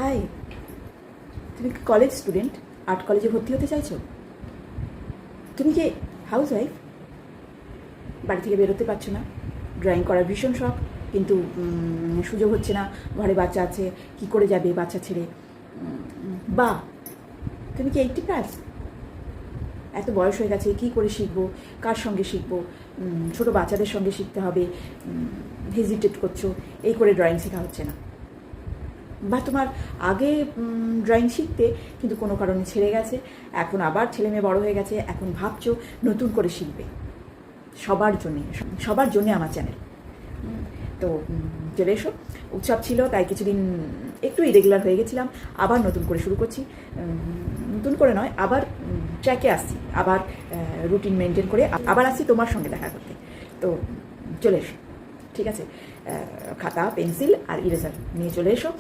High, তুমি কি college student? Art কলেজে ভর্তি হতে চাইছো? তুমি কি হাউস ওয়াইফ? বাড়ি থেকে বেরোতে পারছো না, ড্রয়িং করার ভীষণ শখ, কিন্তু সুযোগ হচ্ছে না, ঘরে বাচ্চা আছে, কি করে যাবে বাচ্চা ছেড়ে? বা তুমি কি 80+? এত বয়স হয়ে গেছে, কী করে শিখবো, কার সঙ্গে শিখবো, ছোটো বাচ্চাদের সঙ্গে শিখতে হবে, হেজিটেট করছো, এই করে ড্রয়িং শেখা হচ্ছে না। বা তোমার আগে ড্রয়িং শিখতে, কিন্তু কোনো কারণে ছেড়ে গেছে, এখন আবার ছেলে মেয়ে বড়ো হয়ে গেছে, এখন ভাবছো নতুন করে শিখবে। সবার জন্যে আমার চ্যানেল। তো চলে এসো। উৎসব ছিল তাই কিছুদিন একটু ইরেগুলার হয়ে গেছিলাম, আবার নতুন করে শুরু করছি। নতুন করে নয়, আবার ট্র্যাকে আসছি, আবার রুটিন মেনটেন করে আবার আসছি তোমার সঙ্গে দেখা করতে। তো চলে এসো, ঠিক আছে? খাতা, পেন্সিল আর ইরেজার নিয়ে চলে এসো।